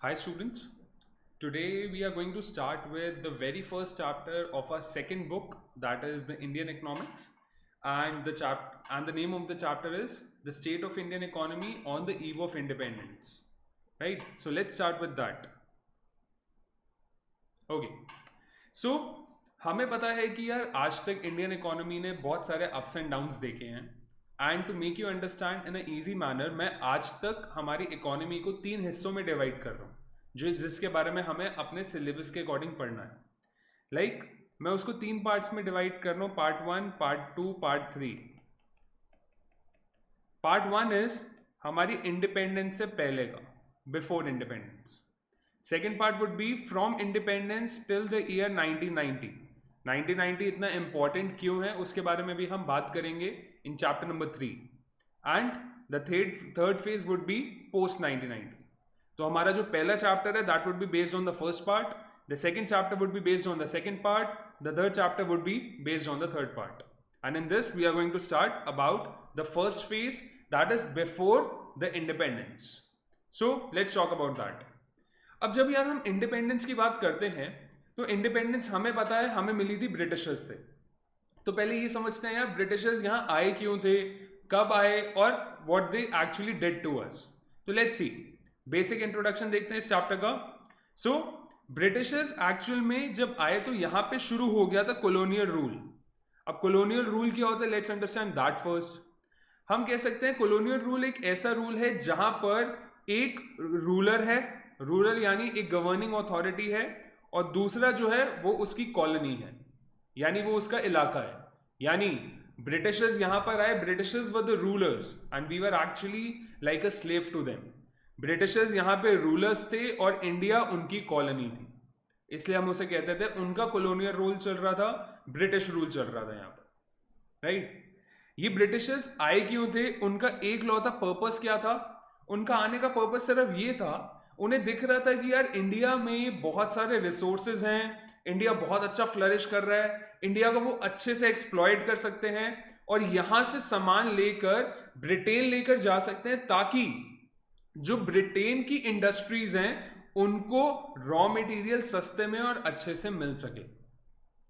Hi students, today we are going to start with the very first chapter of our second book, that is the Indian Economics, and the name of the chapter is The State of Indian Economy on the Eve of Independence. Right? So let's start with that. Okay. So हमें पता है कि यार आज तक Indian economy ने बहुत सारे अप्स एंड डाउन्स देखे हैं and to make you understand in a easy manner मैं आज तक हमारी इकोनॉमी को 3 हिस्सों में डिवाइड कर रहा हूँ जिसके बारे में हमें अपने सिलेबस के अकॉर्डिंग पढ़ना है मैं उसको 3 पार्ट्स में डिवाइड कर रहा हूँ, part 1, part 2, part 3। Part 1 is हमारी इंडिपेंडेंस से पहले का, before independence. Second part would be from independence till the year 1990। 1990 इतना इंपॉर्टेंट क्यों है उसके बारे में भी हम बात करेंगे in chapter number 3। And the third phase would be post 1990। तो हमारा जो पहला चैप्टर है that would be based on the first part, the second chapter would be based on the second part, the third chapter would be based on the third part. And in this we are going to start about the first phase that is before the independence. So let's talk about that. अब जब यार हम independence की बात करते हैं तो independence हमें पता है हमें मिली थी ब्रिटिशर्स से। तो पहले ये समझते हैं यार ब्रिटिशर्स यहाँ आए क्यों थे, कब आए और what they actually did to us. तो लेट्स सी, बेसिक इंट्रोडक्शन देखते हैं इस चैप्टर का। सो ब्रिटिशर्स एक्चुअल में जब आए तो यहाँ पे शुरू हो गया था कॉलोनियल रूल। अब कॉलोनियल रूल क्या होता है, लेट्स अंडरस्टैंड दैट फर्स्ट। हम कह सकते हैं कॉलोनियल रूल एक ऐसा रूल है जहां पर एक रूलर है, रूरल यानी एक गवर्निंग अथॉरिटी है, और दूसरा जो है वो उसकी कॉलोनी है यानी वो उसका इलाका है। यानी ब्रिटिशर्स यहां पर आए, Britishers were the rulers and we were actually like a slave to them. Britishers यहाँ पे रूलर्स थे और इंडिया उनकी कॉलोनी थी, इसलिए हम उसे कहते थे उनका कॉलोनियल रूल चल रहा था, ब्रिटिश रूल चल रहा था यहाँ पर। राइट, ये ब्रिटिशर्स आए क्यों थे, उनका एक लौता पर्पस क्या था। उनका आने का पर्पस सिर्फ ये था, उन्हें दिख रहा था कि यार इंडिया में बहुत सारे रिसोर्सेज हैं, इंडिया बहुत अच्छा फ्लरिश कर रहा है, इंडिया को वो अच्छे से एक्सप्लॉइट कर सकते हैं और यहां से सामान लेकर ब्रिटेन लेकर जा सकते हैं ताकि जो ब्रिटेन की इंडस्ट्रीज हैं उनको रॉ मटेरियल सस्ते में और अच्छे से मिल सके।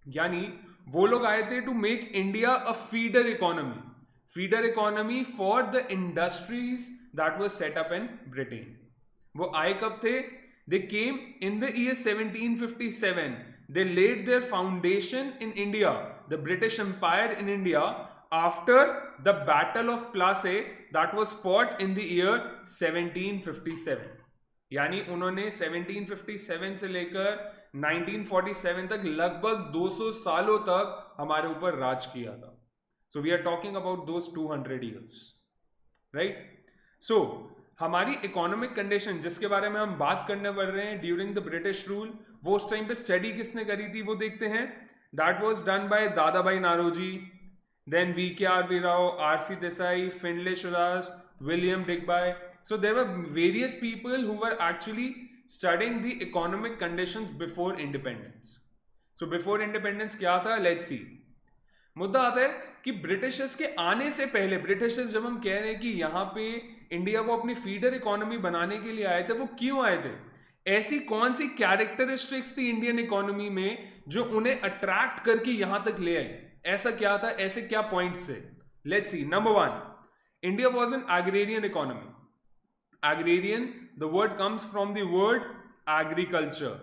यानी वो लोग आए थे to make India a feeder economy for the industries that was set up in Britain. वो आए कब थे, they came in the year 1757। They laid their foundation in India, the British empire in India, after the battle of Plassey that was fought in the year 1757। यानी उन्होंने 1757 से लेकर 1947 तक लगभग 200 सालों तक हमारे ऊपर राज किया था। So we are talking about those 200 years. Right, so हमारी इकोनॉमिक कंडीशन जिसके बारे में हम बात करने बढ़ रहे हैं ड्यूरिंग द ब्रिटिश रूल, वो उस टाइम पे स्टडी किसने करी थी वो देखते हैं। That was done by Dadabhai Naoroji, then VKRB Rao, RC Desai, Findlay Shirras, William Digby. So there were various people who were actually studying the economic conditions before independence. So before independence क्या था, let's see। मुद्दा आता है कि Britishers के आने से पहले, ब्रिटिशर्स जब हम कह रहे हैं कि यहाँ पे इंडिया को अपनी फीडर इकोनॉमी बनाने के लिए आए थे, वो क्यों आए थे, ऐसी कौन सी कैरेक्टरिस्टिक्स थी इंडियन इकोनॉमी में जो उन्हें अट्रैक्ट करके यहां तक ले आई। ऐसा क्या था, ऐसे क्या पॉइंट्स थे। Let's see, number 1, India was an agrarian economy. Agrarian, the word comes from the word agriculture,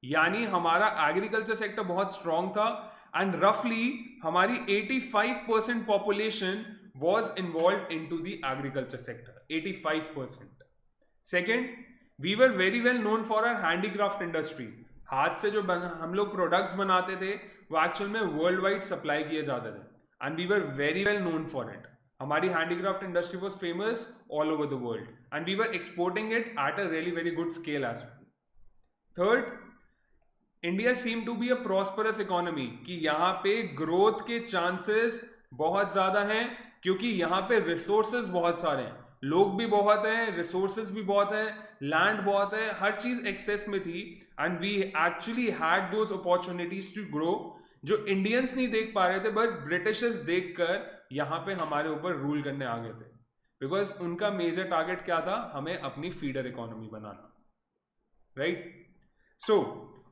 यानी हमारा एग्रीकल्चर सेक्टर बहुत स्ट्रांग था एंड रफली हमारी 85% population was involved into the agriculture sector, 85%. Second, we were very well known for our handicraft industry। हाथ से जो हम लोग प्रोडक्ट्स बनाते थे वो एक्चुअल में वर्ल्ड वाइड सप्लाई किए जाते थे and we were very well known for it. हमारी handicraft industry was famous all over the world and we were exporting it at a really very good scale as well. Third, India seem to be a prosperous economy, कि यहाँ पे growth के chances बहुत ज्यादा हैं क्योंकि यहाँ पे रिसोर्सेज बहुत सारे हैं, लोग भी बहुत हैं, रिसोर्सेज भी बहुत है, लैंड बहुत है, हर चीज एक्सेस में थी and we actually had those opportunities to grow जो इंडियंस नहीं देख पा रहे थे, बट ब्रिटिशर्स देखकर यहाँ पे हमारे ऊपर रूल करने आ गए थे बिकॉज उनका मेजर टारगेट क्या था, हमें अपनी फीडर इकोनॉमी बनाना। राइट। सो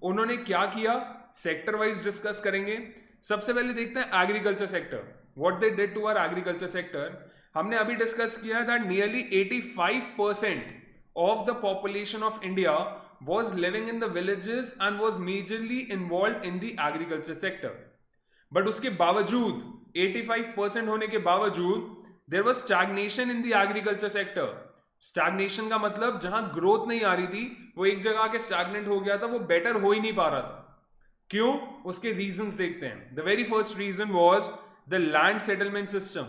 उन्होंने क्या किया, सेक्टर वाइज डिस्कस करेंगे। सबसे पहले देखते हैं agriculture sector, what they did to our agriculture sector. हमने अभी डिस्कस किया that nearly 85% of the population of India was living in the villages and was majorly involved in the agriculture sector. But उसके बावजूद 85% होने के बावजूद there was stagnation in the agriculture sector. Stagnation का मतलब जहां ग्रोथ नहीं आ रही थी, वो एक जगह आके स्टैग्नेंट हो गया था, वो बेटर हो ही नहीं पा रहा था। क्यों? उसके रीजंस देखते हैं। The very first reason was the land settlement system,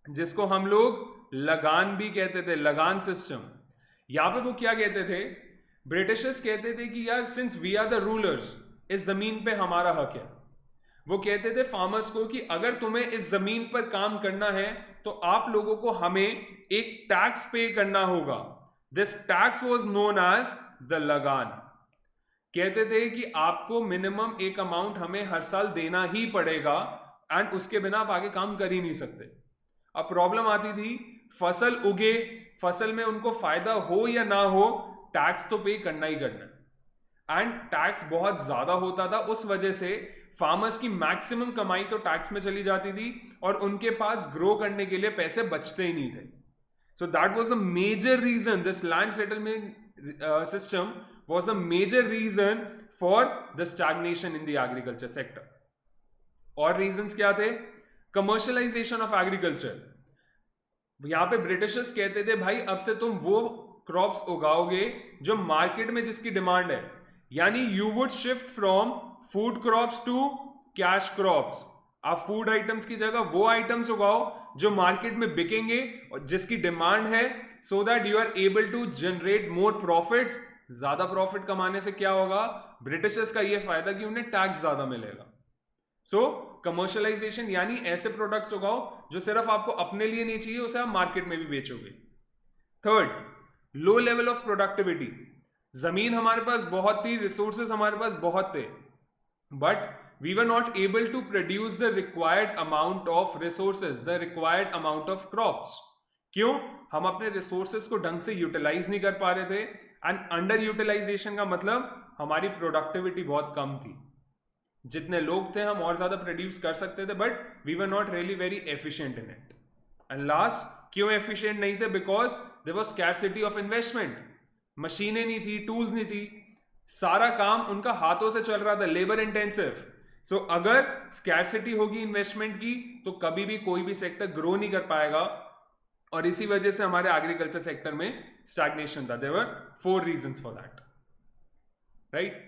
जिसको हम लोग लगान भी कहते थे, लगान सिस्टम। यहां पे वो क्या कहते थे, ब्रिटिशर्स कहते थे कि यार since we are the rulers, इस जमीन पे हमारा हक है। वो कहते थे फार्मर्स को कि अगर तुम्हें इस जमीन पर काम करना है तो आप लोगों को हमें एक टैक्स पे करना होगा। This tax was known as the lagaan. कहते थे कि आपको मिनिमम एक अमाउंट हमें हर साल देना ही पड़ेगा एंड उसके बिना आप आगे काम कर ही नहीं सकते। अब प्रॉब्लम आती थी, फसल उगे, फसल में उनको फायदा हो या ना हो, टैक्स तो पे करना ही करना। एंड टैक्स बहुत ज्यादा होता था, उस वजह से फार्मर्स की मैक्सिमम कमाई तो टैक्स में चली जाती थी और उनके पास ग्रो करने के लिए पैसे बचते ही नहीं थे। So that was a major reason, this land settlement system was a major reason for the stagnation in the agriculture sector. और रीजंस क्या थे? Commercialisation of agriculture. यहां पे ब्रिटिशर्स कहते थे भाई अब से तुम वो क्रॉप्स उगाओगे जो मार्केट में जिसकी डिमांड है, यानी you would shift from food crops to cash crops. आप फूड आइटम्स की जगह वो आइटम्स उगाओ जो मार्केट में बिकेंगे और जिसकी डिमांड है, so that you are able to generate more profits. ज्यादा प्रॉफिट कमाने से क्या होगा, ब्रिटिशर्स का यह फायदा कि उन्हें टैक्स ज्यादा मिलेगा। सो कमर्शियलाइजेशन यानी ऐसे प्रोडक्ट्स उगाओ जो सिर्फ आपको अपने लिए नहीं चाहिए, उसे आप मार्केट में भी बेचोगे। Third, low level of productivity. जमीन हमारे पास बहुत थी, रिसोर्सेज हमारे पास बहुत थे, but we were not able to produce the required amount of resources, the required amount of crops. क्यों? हम अपने रिसोर्सेज को ढंग से यूटिलाइज नहीं कर पा रहे थे एंड अंडर यूटिलाइजेशन का मतलब हमारी प्रोडक्टिविटी बहुत कम थी। जितने लोग थे हम और ज्यादा प्रोड्यूस कर सकते थे, but we were not really very efficient in it. And last, क्यों एफिशिएंट नहीं थे? Because there was scarcity of investment. मशीनें नहीं थी, टूल्स नहीं थी, सारा काम उनका हाथों से चल रहा था, लेबर इंटेंसिव। सो अगर स्कैर्सिटी होगी इन्वेस्टमेंट की तो कभी भी कोई भी सेक्टर ग्रो नहीं कर पाएगा, और इसी वजह से हमारे एग्रीकल्चर सेक्टर में स्टैग्नेशन था। There were 4 reasons for that, right.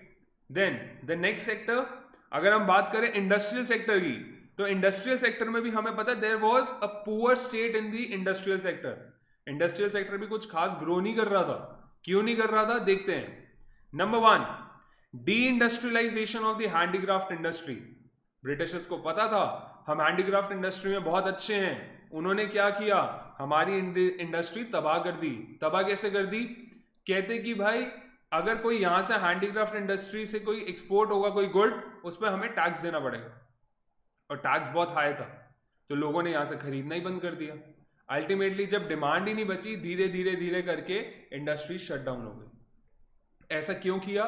Then the next sector, अगर हम बात करें इंडस्ट्रियल सेक्टर की, तो इंडस्ट्रियल सेक्टर में भी हमें पता है there was a poor state in the industrial sector. Industrial sector भी कुछ खास ग्रो नहीं कर रहा था। क्यों नहीं कर रहा था, देखते हैं। Number 1, deindustrialization of the handicraft industry. Britishers को पता था हम हैंडीक्राफ्ट इंडस्ट्री में बहुत अच्छे हैं। उन्होंने क्या किया, हमारी इंडस्ट्री तबाह कर दी। तबाह कैसे कर दी? कहते कि भाई अगर कोई यहां से हैंडीक्राफ्ट इंडस्ट्री से कोई एक्सपोर्ट होगा कोई गुड, उस पर हमें टैक्स देना पड़ेगा, और टैक्स बहुत हाई था, तो लोगों ने यहां से खरीदना ही बंद कर दिया। अल्टीमेटली जब डिमांड ही नहीं बची, धीरे धीरे धीरे करके इंडस्ट्री शट डाउन हो गई। ऐसा क्यों किया?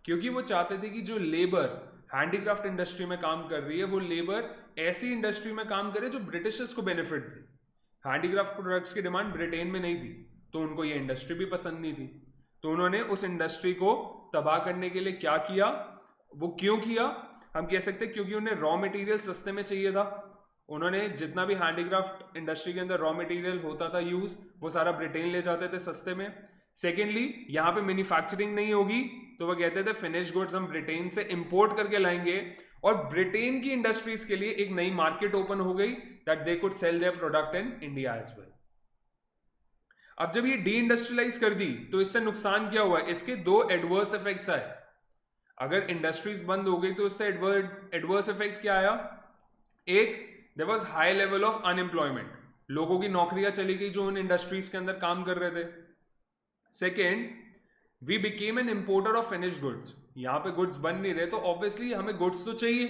क्योंकि वो चाहते थे कि जो लेबर हैंडीक्राफ्ट इंडस्ट्री में काम कर रही है, वो लेबर ऐसी इंडस्ट्री में काम करे जो ब्रिटिशर्स को बेनिफिट दे। हैंडीक्राफ्ट प्रोडक्ट्स की डिमांड ब्रिटेन में नहीं थी, तो उनको ये इंडस्ट्री भी पसंद नहीं थी। तो उन्होंने उस इंडस्ट्री को तबाह करने के लिए क्या किया? वो क्यों किया? हम कह सकते हैं क्योंकि उन्हें रॉ मटेरियल सस्ते में चाहिए था। उन्होंने जितना भी हैंडीक्राफ्ट इंडस्ट्री के अंदर रॉ मटेरियल होता था यूज, वो सारा ब्रिटेन ले जाते थे सस्ते में। सेकेंडली, यहाँ पे मैन्युफैक्चरिंग नहीं होगी, तो वो कहते थे फिनिश गुड्स हम ब्रिटेन से इंपोर्ट करके लाएंगे, और ब्रिटेन की इंडस्ट्रीज के लिए एक नई मार्केट ओपन हो गई that they could sell their product in India as well. अब जब ये डी इंडस्ट्रियलाइज कर दी तो इससे नुकसान क्या हुआ? इसके 2 एडवर्स इफेक्ट्स आए। अगर इंडस्ट्रीज बंद हो गई तो इससे एडवर्स इफेक्ट क्या आया? एक, there was high level of unemployment, लोगों की नौकरियां चली गई जो उन इंडस्ट्रीज के अंदर काम कर रहे थे। Second, we became an importer of finish goods. यहां पे गुड्स बन नहीं रहे तो ऑब्वियसली हमें गुड्स तो चाहिए,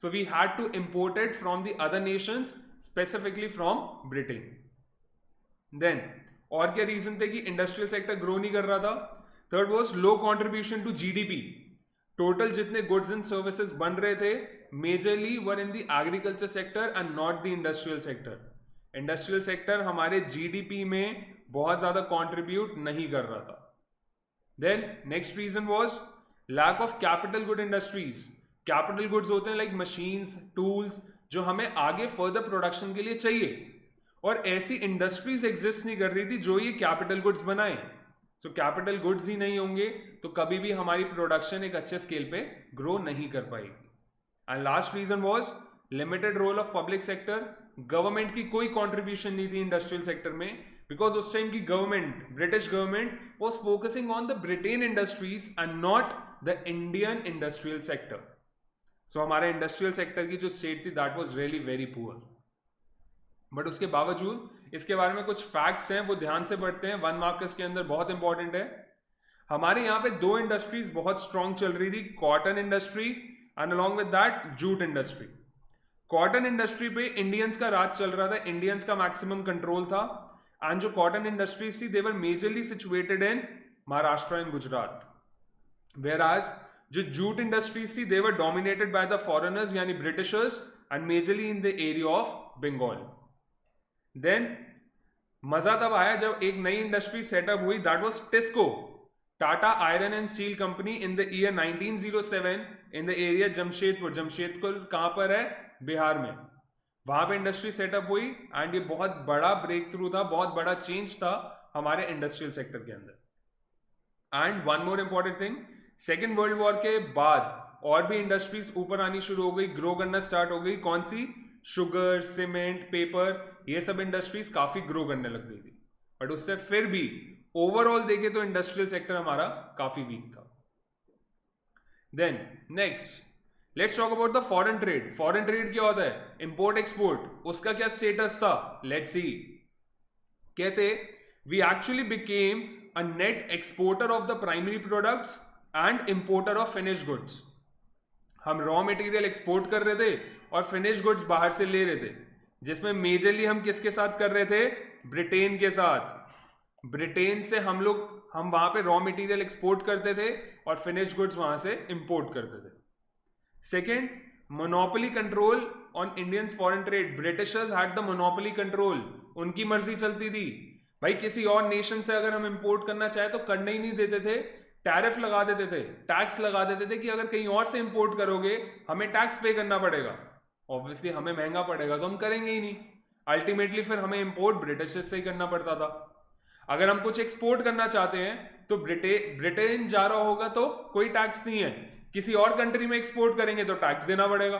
so we had to import it from the other nations, specifically from Britain. Then और क्या रीजन थे कि इंडस्ट्रियल सेक्टर ग्रो नहीं कर रहा था? Third was low contribution to GDP. Total जितने गुड्स एंड सर्विसेज बन रहे थे majorly were in the agriculture sector and not the industrial sector. Industrial sector हमारे जीडीपी में बहुत ज्यादा कंट्रीब्यूट नहीं कर रहा था. Then next reason was lack of capital good industries. Capital goods होते हैं लाइक मशीन्स, टूल्स, जो हमें आगे फर्दर प्रोडक्शन के लिए चाहिए, और ऐसी इंडस्ट्रीज एग्जिस्ट नहीं कर रही थी जो ये कैपिटल गुड्स बनाए. सो कैपिटल गुड्स ही नहीं होंगे तो कभी भी हमारी प्रोडक्शन एक अच्छे स्केल पे ग्रो नहीं कर पाएगी. And last reason was limited role of public sector. Government की कोई कंट्रीब्यूशन नहीं थी इंडस्ट्रियल सेक्टर में, बिकॉज उस टाइम की government, British government, was focusing on the Britain industries and not the Indian industrial sector. So हमारे industrial sector की जो स्टेट थी that was really very poor. But उसके बावजूद इसके बारे में कुछ फैक्ट्स हैं, वो ध्यान से पढ़ते हैं. 1 मार्क्स के अंदर बहुत इंपॉर्टेंट है. हमारे यहाँ पे 2 इंडस्ट्रीज बहुत स्ट्रॉन्ग चल रही थी, cotton industry and along with that jute industry. Cotton industry पे इंडियंस का राज चल रहा था, इंडियंस का मैक्सिमम कंट्रोल था. एंड जो कॉटन इंडस्ट्रीज थी they were majorly situated in Maharashtra and Gujarat. Whereas जो जूट इंडस्ट्रीज थी they were dominated by the foreigners यानी Britishers and majorly in the area of Bengal. Then मजा तब आया जब एक नई इंडस्ट्री सेटअप हुई, that was TISCO, Tata iron and steel company, in the year 1907 in the area Jamshedpur. Jamshedpur कहां पर है? बिहार में. वहां पे इंडस्ट्री सेटअप हुई एंड ये बहुत बड़ा ब्रेक थ्रू था, बहुत बड़ा चेंज था हमारे इंडस्ट्रियल सेक्टर के अंदर. And one more important thing, second world war के बाद और भी इंडस्ट्रीज ऊपर आनी शुरू हो गई, ग्रो करना स्टार्ट हो गई. कौन सी? शुगर, सीमेंट, पेपर, ये सब इंडस्ट्रीज काफी ग्रो करने लग गई थी. बट उससे फिर भी ओवरऑल देखे तो इंडस्ट्रियल सेक्टर हमारा काफी वीक था. Then next let's talk about the foreign trade. Foreign trade क्या होता है? Import export. उसका क्या स्टेटस था? Let's see. कहते we actually became a net exporter of the primary products and importer of finish goods. हम raw material export कर रहे थे और फिनिश गुड्स बाहर से ले रहे थे, जिसमें मेजरली हम किसके साथ कर रहे थे? ब्रिटेन के साथ. ब्रिटेन से हम वहां पे रॉ मटेरियल एक्सपोर्ट करते थे और फिनिश गुड्स वहां से इंपोर्ट करते थे. Second, monopoly control on Indian foreign trade. Britishers had the monopoly control. उनकी मर्जी चलती थी भाई. किसी और नेशन से अगर हम इंपोर्ट करना चाहे तो करने ही नहीं देते थे. टैरिफ लगा देते थे, टैक्स लगा देते थे कि अगर कहीं और से इंपोर्ट करोगे हमें टैक्स पे करना पड़ेगा. ऑब्वियसली हमें महंगा पड़ेगा तो हम करेंगे ही नहीं. अल्टीमेटली फिर हमें इंपोर्ट ब्रिटिशर्स से ही करना पड़ता था. अगर हम कुछ एक्सपोर्ट करना चाहते हैं तो ब्रिटेन जा रहा होगा तो कोई टैक्स नहीं है, किसी और कंट्री में एक्सपोर्ट करेंगे तो टैक्स देना पड़ेगा,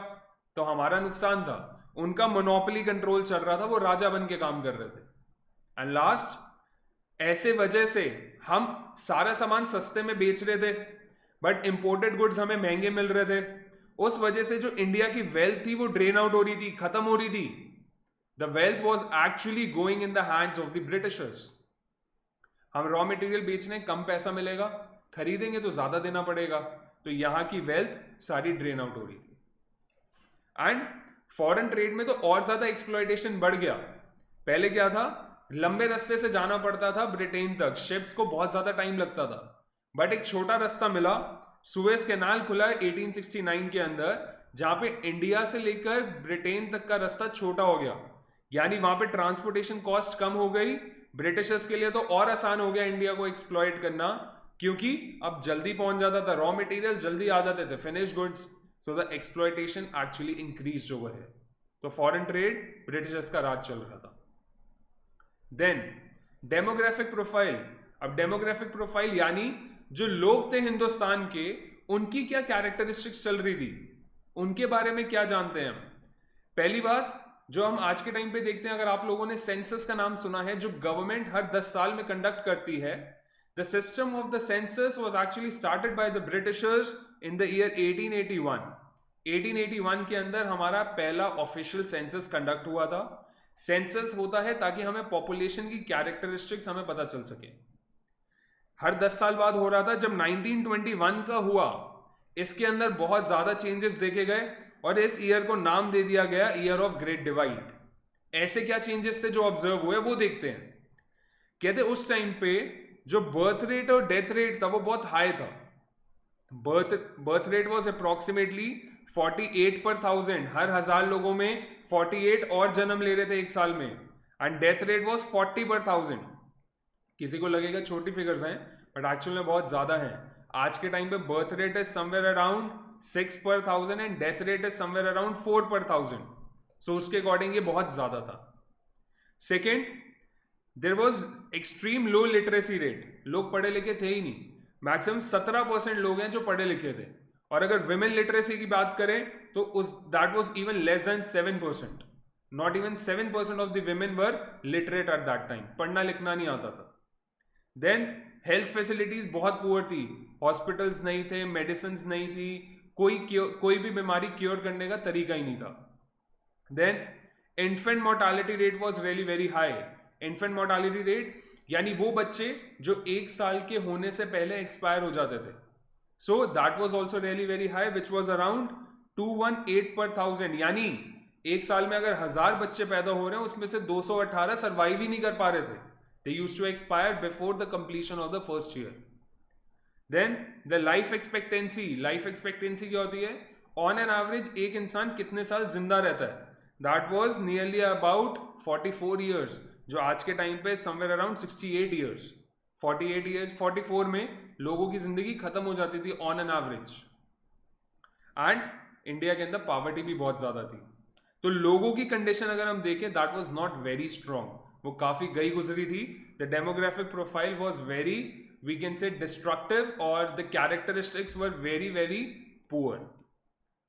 तो हमारा नुकसान था. उनका मोनोपोली कंट्रोल चल रहा था, वो राजा बन के काम कर रहे थे. एंड लास्ट, ऐसे वजह से हम सारा सामान सस्ते में बेच रहे थे बट इंपोर्टेड गुड्स हमें महंगे मिल रहे थे. उस वजह से जो इंडिया की वेल्थ थी वो ड्रेन आउट हो रही थी, खत्म हो रही थी. The wealth was actually going in the hands of the Britishers. हम रॉ मटेरियल बेचने कम पैसा मिलेगा, खरीदेंगे तो ज्यादा देना पड़ेगा, तो यहां की वेल्थ सारी ड्रेन आउट हो रही थी. एंड फॉरेन ट्रेड में तो और ज्यादा एक्सप्लॉयटेशन बढ़ गया. पहले क्या था? लंबे रास्ते से जाना पड़ता था ब्रिटेन तक, शिप्स को बहुत ज्यादा टाइम लगता था. बट एक छोटा रास्ता मिला, सुएज कैनाल खुला 1869 के अंदर, जहां पे इंडिया से लेकर ब्रिटेन तक का रास्ता छोटा हो गया. यानी वहां पे ट्रांसपोर्टेशन कॉस्ट कम हो गई. ब्रिटिशर्स के लिए तो और आसान हो गया इंडिया को एक्सप्लॉइट करना, क्योंकि अब जल्दी पहुंच जाता था, रॉ मटेरियल जल्दी आ जाते थे, finish goods. So the exploitation actually increased over here. तो फॉरेन ट्रेड ब्रिटिशर्स का राज चल रहा था. Then demographic profile. अब डेमोग्राफिक प्रोफाइल यानी जो लोग थे हिंदुस्तान के, उनकी क्या कैरेक्टरिस्टिक्स चल रही थी, उनके बारे में क्या जानते हैं हम. पहली बात जो हम आज के टाइम पे देखते हैं, अगर आप लोगों ने सेंसस का नाम सुना है, जो गवर्नमेंट हर 10 साल में कंडक्ट करती है. The system of the census was actually started by the Britishers in the year 1881. 1881 के अंदर हमारा पहला ऑफिशियल सेंसस कंडक्ट हुआ था. सेंसस होता है ताकि हमें पॉपुलेशन की कैरेक्टरिस्टिक्स हमें पता चल सके. हर 10 साल बाद हो रहा था. जब 1921 का हुआ, इसके अंदर बहुत ज्यादा चेंजेस देखे गए और इस ईयर को नाम दे दिया गया ईयर ऑफ ग्रेट डिवाइड. ऐसे क्या चेंजेस थे जो ऑब्जर्व हुए वो देखते हैं. कहते उस टाइम पे जो बर्थ रेट और डेथ रेट था वो बहुत हाई था. बर्थ रेट वॉज अप्रोक्सीमेटली 48 पर 1000. हर 1000 लोगों में 48 और जन्म ले रहे थे एक साल में. एंड डेथ रेट वॉज 40 पर 1000. किसी को लगेगा छोटी फिगर्स हैं, बट एक्चुअल में बहुत ज्यादा है. आज के टाइम पे birth rate is somewhere around 6 पर 1000 and death rate is somewhere around 4 पर 1000. सो उसके अकॉर्डिंग ये बहुत ज्यादा था. Second, there was extreme low literacy rate. लोग पढ़े लिखे थे ही नहीं. मैक्सिमम 17% लोग हैं जो पढ़े लिखे थे. और अगर विमेन लिटरेसी की बात करें तो that was even less than 7%. Not even 7% of the women were literate at that time. पढ़ना लिखना नहीं आता था. देन हेल्थ फैसिलिटीज बहुत पुअर थी. हॉस्पिटल्स नहीं थे, मेडिसिन नहीं थी, कोई भी बीमारी क्योर करने का तरीका ही नहीं था. Then infant mortality rate was really very high. Infant mortality rate यानी वो बच्चे जो 1 साल के होने से पहले एक्सपायर हो जाते थे. So that was also really very high which was around 218 पर 1000. यानी 1 साल में अगर 1000 बच्चे पैदा हो रहे हैं उसमें से 218 सर्वाइव ही नहीं कर पा रहे थे. They used to expire before the completion of the first year. Then the life expectancy. Life expectancy क्या होती है? On an average एक इंसान कितने साल जिंदा रहता है? That was nearly about 44 years. जो आज के टाइम पे somewhere around 68 years. 48 years, 44 में लोगों की जिंदगी खत्म हो जाती थी on an average. And India के अंदर पॉवर्टी भी बहुत ज्यादा थी. तो लोगों की कंडीशन अगर हम देखें that was not very strong. वो काफी गई गुजरी थी. The demographic profile was very, we can say destructive, और the characteristics were very very poor.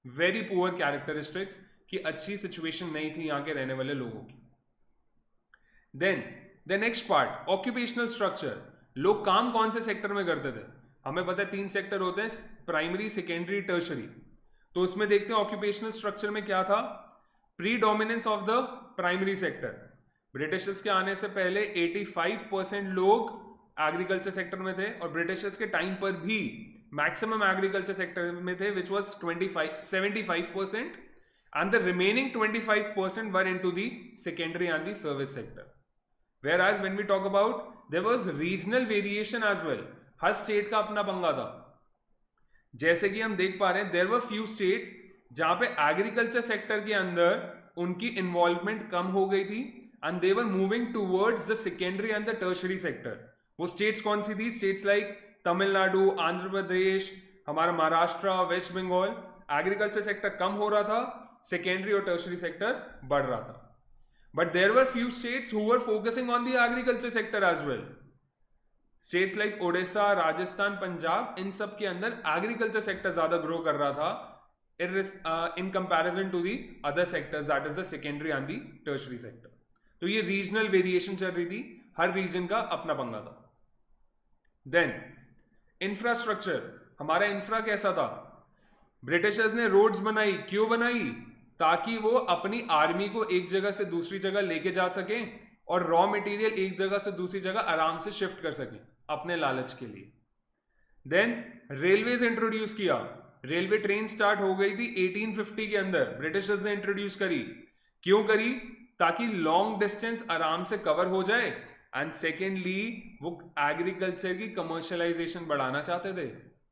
Very poor characteristics की अच्छी सिचुएशन नहीं थी यहाँ के रहने वाले लोगों की. Then the next part, occupational structure. लोग काम कौन से सेक्टर में करते थे? हमें पता है 3 सेक्टर होते हैं, प्राइमरी, सेकेंडरी, टर्शरी. तो उसमें देखते हैं ऑक्यूपेशनल स्ट्रक्चर में क्या था. Predominance of the primary sector. Britishers के आने से पहले 85% लोग एग्रीकल्चर सेक्टर में थे, और ब्रिटिशर्स के टाइम पर भी मैक्सिमम एग्रीकल्चर सेक्टर में थे, which was 75%, and the remaining 25% were into the secondary and the service sector. Whereas when we talk about, there was regional variation as well. Her state का अपना पंगा था. जैसे कि हम देख पा रहे हैं, there were few states जहां पे एग्रीकल्चर सेक्टर के अंदर उनकी इन्वॉल्वमेंट कम हो गई थी, and they were moving towards the secondary and the tertiary sector. वो स्टेट्स कौन सी थी? स्टेट्स लाइक तमिलनाडु, आंध्र प्रदेश, हमारा Maharashtra, West Bengal. Agriculture sector कम हो रहा था, सेकेंडरी और टर्शरी सेक्टर बढ़ रहा था. But there were few states who were focusing on the agriculture sector as well. States like Odisha, Rajasthan, Punjab, इन सब के अंदर एग्रीकल्चर सेक्टर ज्यादा ग्रो कर रहा था in comparison to the other sectors, that is the secondary and the tertiary sector. तो ये रीजनल वेरिएशन चल रही थी, हर रीजन का अपना पंगा था. Then infrastructure. हमारा इंफ्रा कैसा था? ब्रिटिशर्स ने रोड्स बनाई. क्यों बनाई? ताकि वो अपनी आर्मी को एक जगह से दूसरी जगह लेके जा सके और रॉ मटेरियल एक जगह से दूसरी जगह आराम से शिफ्ट कर सके अपने लालच के लिए. देन रेलवेज इंट्रोड्यूस किया. रेलवे ट्रेन स्टार्ट हो गई थी 1850 के अंदर, ब्रिटिशर्स ने इंट्रोड्यूस करी. क्यों करी? ताकि लॉन्ग डिस्टेंस आराम से कवर हो जाए, एंड सेकेंडली वो एग्रीकल्चर की कमर्शियलाइजेशन बढ़ाना चाहते थे.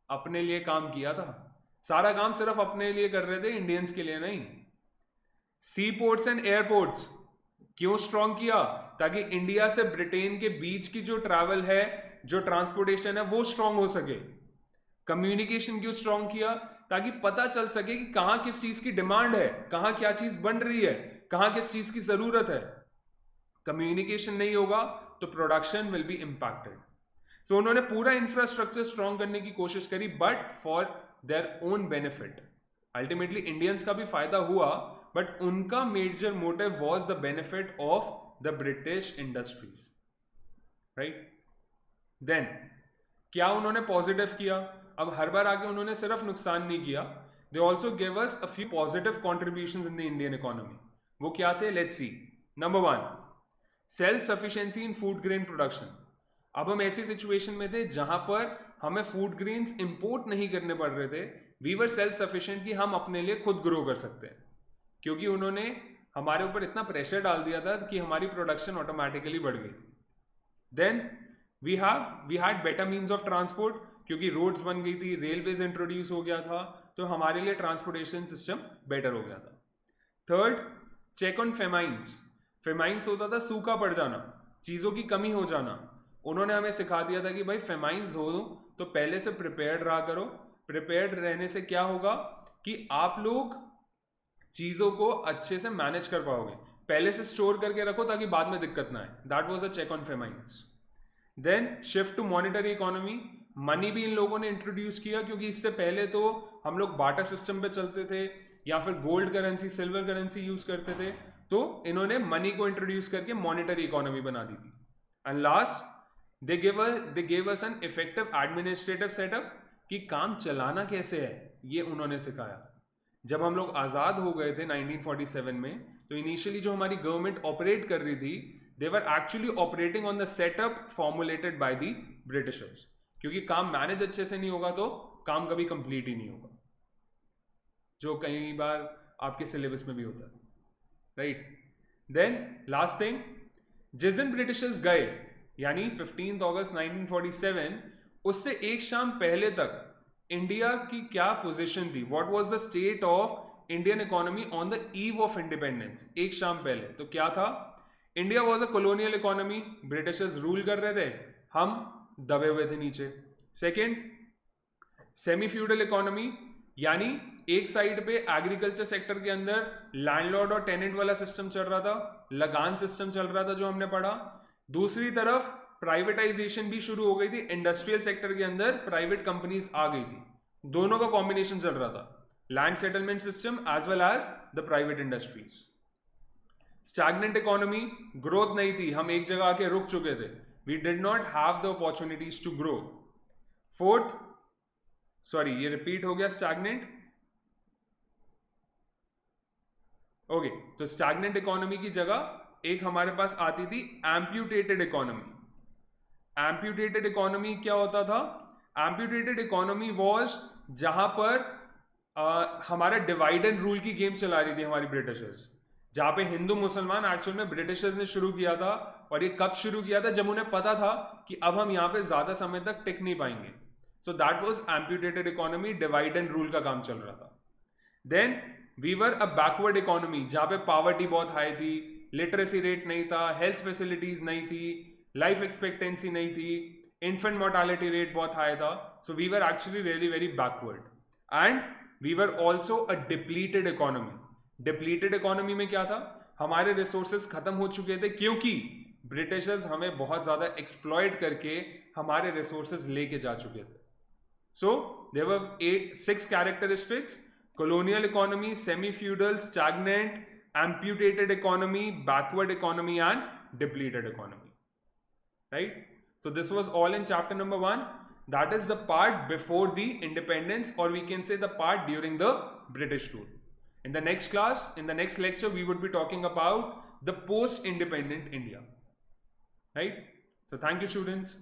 अपने लिए काम किया था, सारा काम सिर्फ अपने लिए कर रहे थे, इंडियंस के लिए नहीं. सी पोर्ट्स एंड एयरपोर्ट्स क्यों स्ट्रॉन्ग किया? ताकि इंडिया से ब्रिटेन के बीच की जो ट्रैवल है, जो ट्रांसपोर्टेशन है, वो स्ट्रॉन्ग हो सके. कम्युनिकेशन क्यों स्ट्रॉन्ग किया? ताकि पता चल सके कि कहां किस चीज की डिमांड है, कहां क्या चीज बन रही है, कहां किस चीज की जरूरत है. कम्युनिकेशन नहीं होगा तो production will be impacted. So उन्होंने पूरा इंफ्रास्ट्रक्चर स्ट्रॉन्ग करने की कोशिश करी, but for their own benefit. Ultimately Indians का भी फायदा हुआ, बट उनका major motive was the benefit of the British industries. Right. Then क्या उन्होंने पॉजिटिव किया? अब हर बार आके उन्होंने सिर्फ नुकसान नहीं किया, they also give us a few positive contributions in the Indian economy. वो क्या थे? Let's see. Number 1, self sufficiency in food grain production. अब हम ऐसी सिचुएशन में थे जहां पर हमें फूड ग्रेन्स इंपोर्ट नहीं करने पड़ रहे थे. वी वर सेल्फ सफिशिएंट कि हम अपने लिए खुद ग्रो कर सकते हैं, क्योंकि उन्होंने हमारे ऊपर इतना प्रेशर डाल दिया था कि हमारी प्रोडक्शन ऑटोमेटिकली बढ़ गई. Then we had better means of transport, क्योंकि रोड्स बन गई थी, रेलवेज इंट्रोड्यूस हो गया था, तो हमारे लिए ट्रांसपोर्टेशन सिस्टम बेटर हो गया था. Third, check on famines. Famines होता था सूखा पड़ जाना, चीज़ों की कमी हो जाना. उन्होंने हमें सिखा दिया था कि भाई फेमाइंस हो तो पहले से प्रिपेयर्ड रहा करो. प्रिपेयर्ड रहने से क्या होगा कि आप लोग चीज़ों को अच्छे से मैनेज कर पाओगे. पहले से स्टोर करके रखो ताकि बाद में दिक्कत ना आए. That was a check on famines. Then shift to monetary economy. Money भी इन लोगों ने इंट्रोड्यूस किया, क्योंकि इससे पहले तो हम लोग बाटर सिस्टम पे चलते थे या फिर gold currency, silver currency use करते थे. तो इन्होंने मनी को इंट्रोड्यूस करके मॉनिटरी इकोनॉमी बना दी थी. And last, they gave us an effective administrative setup, कि काम चलाना कैसे है ये उन्होंने सिखाया. जब हम लोग आज़ाद हो गए थे 1947 में, तो इनिशियली जो हमारी गवर्नमेंट ऑपरेट कर रही थी, they were actually operating on the setup formulated by the Britishers. क्योंकि काम मैनेज अच्छे से नहीं होगा तो काम कभी कंप्लीट ही नहीं होगा, जो कई बार आपके सिलेबस में भी होता है, राइट. देन लास्ट थिंग, जिस दिन ब्रिटिशर्स गए यानी 15 अगस्त 1947, उससे एक शाम पहले तक इंडिया की क्या पोजीशन थी, what was the state of Indian economy on the eve of independence. एक शाम पहले तो क्या था, India was a colonial economy, Britishers rule कर रहे थे, हम दबे हुए थे नीचे. सेकेंड, सेमी फ्यूडल इकोनॉमी, यानी एक साइड पे एग्रीकल्चर सेक्टर के अंदर लैंडलॉर्ड और टेनेंट वाला सिस्टम चल रहा था, लगान सिस्टम चल रहा था जो हमने पढ़ा. दूसरी तरफ प्राइवेटाइजेशन भी शुरू हो गई थी, इंडस्ट्रियल सेक्टर के अंदर प्राइवेट कंपनीज आ गई थी. दोनों का कॉम्बिनेशन चल रहा था, land settlement system as well as the private industries. Stagnant economy, growth नहीं थी, हम एक जगह आके रुक चुके थे. We did not have the opportunities to grow. Fourth, sorry ये रिपीट हो गया स्टैग्नेंट. ओके, तो स्टैग्नेंट इकोनॉमी की जगह एक हमारे पास आती थी एम्प्यूटेटेड इकोनॉमी. एम्प्यूटेटेड इकोनॉमी क्या होता था, एम्प्यूटेटेड इकोनॉमी वाज जहां पर हमारा डिवाइड एंड रूल की गेम चला रही थी हमारी ब्रिटिशर्स, जहां पे हिंदू मुसलमान एक्चुअल में ब्रिटिशर्स ने शुरू किया था. और ये कब शुरू किया था, जब उन्हें पता था कि अब हम यहाँ पे ज्यादा समय तक टिक नहीं पाएंगे. So that was amputated economy, divide and rule का काम चल रहा था. Then we were a backward economy, जहां पे पॉवर्टी बहुत हाई थी, लिटरेसी रेट नहीं था, हेल्थ फैसिलिटीज नहीं थी, लाइफ एक्सपेक्टेंसी नहीं थी, इन्फेंट मोर्टालिटी रेट बहुत हाई था. So we were actually really very backward. And we were also a depleted economy. Depleted economy में क्या था, हमारे रिसोर्सेज खत्म हो चुके थे, क्योंकि ब्रिटिशर्स हमें बहुत ज्यादा एक्सप्लॉइट करके हमारे रिसोर्सेज लेके जा चुके थे. So there were 6 characteristics: colonial economy, semi-feudal, stagnant, amputated economy, backward economy and depleted economy, right? So this was all in chapter number 1. That is the part before the independence, or we can say the part during the British rule. In the next class, in the next lecture, we would be talking about the post-independent India, right? So thank you, students.